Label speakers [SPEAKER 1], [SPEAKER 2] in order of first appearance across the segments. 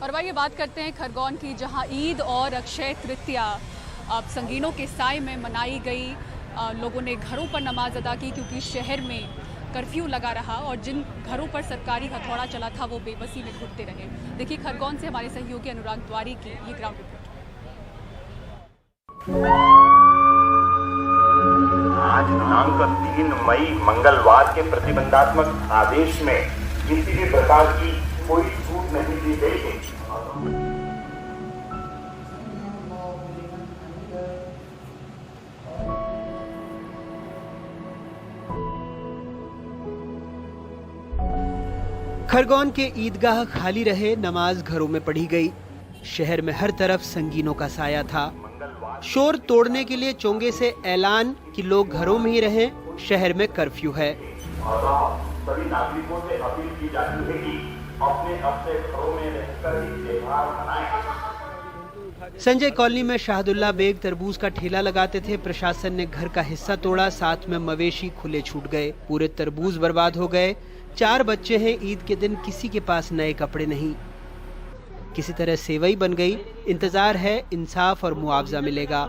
[SPEAKER 1] और वही बात करते हैं खरगोन की, जहां ईद और अक्षय तृतीया अब संगीनों के साए में मनाई गई। लोगों ने घरों पर नमाज अदा की क्योंकि शहर में कर्फ्यू लगा रहा और जिन घरों पर सरकारी हथौड़ा चला था वो बेबसी में घुटते रहे। देखिए खरगोन से हमारे सहयोगी अनुराग द्वारी की ये ग्राउंड रिपोर्ट।
[SPEAKER 2] आज दिनांक 3 मई मंगलवार के प्रतिबंधात्मक आदेश में किसी भी प्रकार की कोई छूट नहीं दी गई है।
[SPEAKER 3] खरगोन के ईदगाह खाली रहे, नमाज घरों में पढ़ी गई। शहर में हर तरफ संगीनों का साया था। शोर तोड़ने के लिए चोंगे से ऐलान कि लोग घरों में ही रहें, शहर में कर्फ्यू है।
[SPEAKER 2] सभी नागरिकों से अपील की जाती है कि अपने अपने घरों में रहकर ही त्योहार मनाएं।
[SPEAKER 3] संजय कॉलोनी में शाहदुल्ला बेग तरबूज का ठेला लगाते थे। प्रशासन ने घर का हिस्सा तोड़ा, साथ में मवेशी खुले छूट गए। पूरे तरबूज बर्बाद हो गए। 4 बच्चे हैं, ईद के दिन किसी के पास नए कपड़े नहीं। किसी तरह सेवई बन गई। इंतजार है इंसाफ और मुआवजा मिलेगा।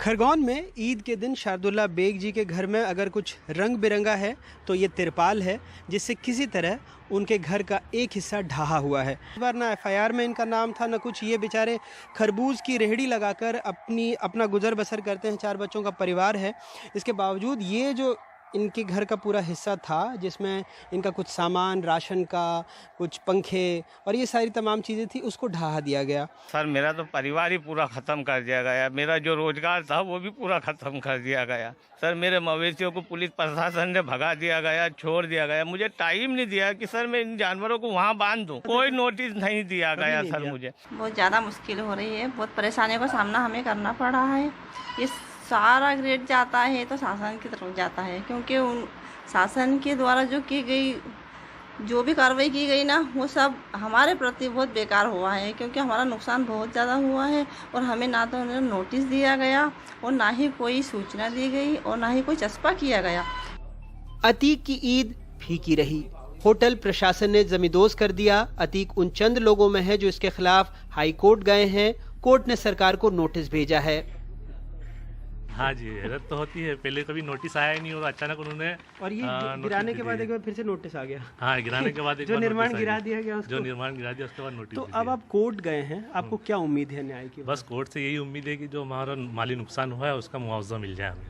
[SPEAKER 3] खरगोन में ईद के दिन शाहदुल्ला बेग जी के घर में अगर कुछ रंग बिरंगा है तो ये तिरपाल है, जिससे किसी तरह उनके घर का एक हिस्सा ढहा हुआ है। इस बार ना FIR में इनका नाम था, ना कुछ। ये बेचारे खरबूज की रेहड़ी लगाकर अपना गुजर बसर करते हैं। 4 बच्चों का परिवार है। इसके बावजूद ये जो इनके घर का पूरा हिस्सा था, जिसमें इनका कुछ सामान, राशन का, कुछ पंखे और ये सारी तमाम चीज़ें थी, उसको ढहा दिया गया।
[SPEAKER 4] सर मेरा तो परिवार ही पूरा ख़त्म कर दिया गया। मेरा जो रोजगार था वो भी पूरा ख़त्म कर दिया गया। सर मेरे मवेशियों को पुलिस प्रशासन ने भगा दिया गया, छोड़ दिया गया। मुझे टाइम नहीं दिया कि सर मैं इन जानवरों को वहाँ बांध दूँ। कोई नोटिस नहीं दिया गया सर। मुझे
[SPEAKER 5] बहुत ज़्यादा मुश्किल हो रही है, बहुत परेशानियों का सामना हमें करना पड़ रहा है। इस सारा ग्रेड जाता है तो शासन की तरफ जाता है, क्योंकि उन शासन के द्वारा जो भी कार्रवाई की गई ना, वो सब हमारे प्रति बहुत बेकार हुआ है, क्योंकि हमारा नुकसान बहुत ज़्यादा हुआ है और हमें ना तो उन्हें नोटिस दिया गया और ना ही कोई सूचना दी गई और ना ही कोई चस्पा किया गया।
[SPEAKER 3] अतीक की ईद फीकी रही। होटल प्रशासन ने जमींदोज कर दिया। अतीक उन चंद लोगों में है जो इसके खिलाफ हाई कोर्ट गए हैं। कोर्ट ने सरकार को नोटिस भेजा है।
[SPEAKER 6] हाँ जी, हैरत तो होती है। पहले कभी नोटिस आया ही नहीं और अचानक उन्होंने
[SPEAKER 3] और ये गिराने के बाद एक बार फिर से नोटिस आ गया।
[SPEAKER 6] हाँ, गिराने के बाद
[SPEAKER 3] जो निर्माण गिरा दिया गया उसको।
[SPEAKER 6] जो निर्माण गिरा दिया उसके बाद नोटिस।
[SPEAKER 3] तो अब आप कोर्ट गए हैं, आपको क्या उम्मीद है न्याय की?
[SPEAKER 6] बस कोर्ट से यही उम्मीद है कि जो हमारा माली नुकसान हुआ है उसका मुआवजा मिल जाए हमें।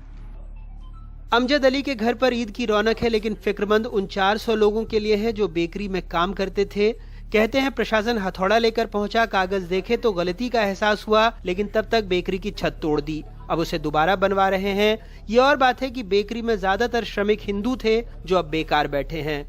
[SPEAKER 3] अमजद अली के घर पर ईद की रौनक है, लेकिन फिक्रमंद उन 400 लोगों के लिए है जो बेकरी में काम करते थे। कहते हैं प्रशासन हथौड़ा लेकर पहुंचा, कागज देखे तो गलती का एहसास हुआ, लेकिन तब तक बेकरी की छत तोड़ दी। अब उसे दोबारा बनवा रहे हैं। ये और बात है कि बेकरी में ज्यादातर श्रमिक हिंदू थे जो अब बेकार बैठे हैं।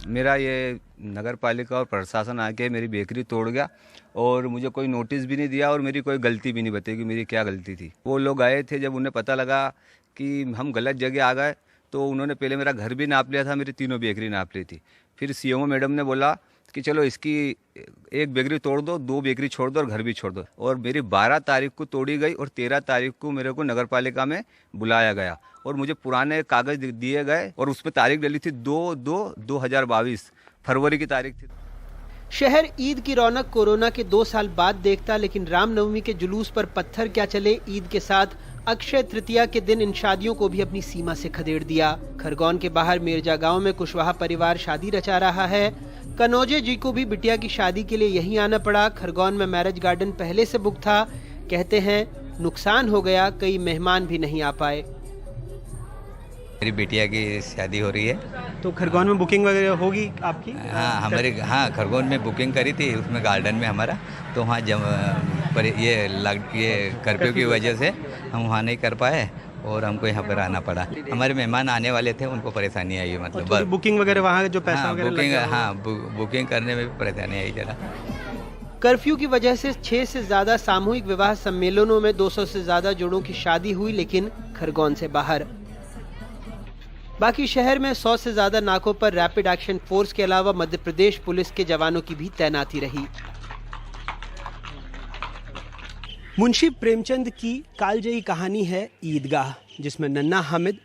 [SPEAKER 7] मेरा ये नगर पालिका और प्रशासन आके मेरी बेकरी तोड़ गया और मुझे कोई नोटिस भी नहीं दिया और मेरी कोई गलती भी नहीं बताई कि मेरी क्या गलती थी। वो लोग आए थे, जब उन्हें पता लगा कि हम गलत जगह आ गए तो उन्होंने पहले मेरा घर भी नाप लिया था, मेरी तीनों बेकरी नाप ली थी। फिर CMO मैडम ने बोला कि चलो इसकी एक बेकरी तोड़ दो, 2 बेकरी छोड़ दो और घर भी छोड़ दो। और मेरी 12 तारीख को तोड़ी गई और 13 तारीख को मेरे को नगर पालिका में बुलाया गया और मुझे पुराने कागज दिए गए और उस पर तारीख डली थी 2/2/2022, फरवरी की तारीख थी।
[SPEAKER 3] शहर ईद की रौनक कोरोना के 2 साल बाद देखता, लेकिन रामनवमी के जुलूस पर पत्थर क्या चले। ईद के साथ अक्षय तृतीया के दिन इन शादियों को भी अपनी सीमा से खदेड़ दिया। खरगोन के बाहर मिर्जा गांव में कुशवाहा परिवार शादी रचा रहा है। कनौजे जी को भी बिटिया की शादी के लिए यहीं आना पड़ा। खरगोन में मैरिज गार्डन पहले से बुक था। कहते हैं नुकसान हो गया, कई मेहमान भी नहीं आ पाए।
[SPEAKER 8] मेरी बिटिया की शादी हो रही है।
[SPEAKER 3] तो खरगोन में बुकिंग वगैरह होगी आपकी?
[SPEAKER 8] हाँ, खरगोन में बुकिंग करी थी, उसमें गार्डन में हमारा। तो वहाँ पर ये कर्फ्यू की वजह से हम वहाँ नहीं कर पाए और हमको यहाँ पर आना पड़ा। हमारे मेहमान आने वाले थे, उनको परेशानी आई। मतलब
[SPEAKER 3] तो बुकिंग वगैरह वहाँ जो पैसा
[SPEAKER 8] बुकिंग करने में भी परेशानी आई जरा।
[SPEAKER 3] कर्फ्यू की वजह से 6 से ज्यादा सामूहिक विवाह सम्मेलनों में 200 से ज्यादा जोड़ों की शादी हुई, लेकिन खरगोन से बाहर। बाकी शहर में 100 से ज्यादा नाकों पर रैपिड एक्शन फोर्स के अलावा मध्य प्रदेश पुलिस के जवानों की भी तैनाती रही। मुंशी प्रेमचंद की कालजयी कहानी है ईदगाह, जिसमें नन्ना हामिद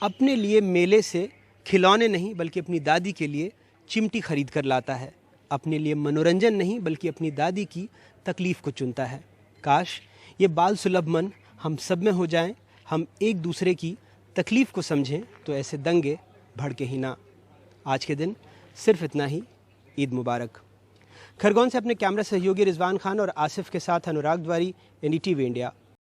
[SPEAKER 3] अपने लिए मेले से खिलौने नहीं बल्कि अपनी दादी के लिए चिमटी खरीद कर लाता है। अपने लिए मनोरंजन नहीं बल्कि अपनी दादी की तकलीफ को चुनता है। काश ये बाल सुलभ मन हम सब में हो जाएं, हम एक दूसरे की तकलीफ को समझें तो ऐसे दंगे भड़के ही ना। आज के दिन सिर्फ इतना ही। ईद मुबारक। खरगोन से अपने कैमरा सहयोगी रिजवान खान और आसिफ के साथ अनुराग द्वारी, NDTV इंडिया।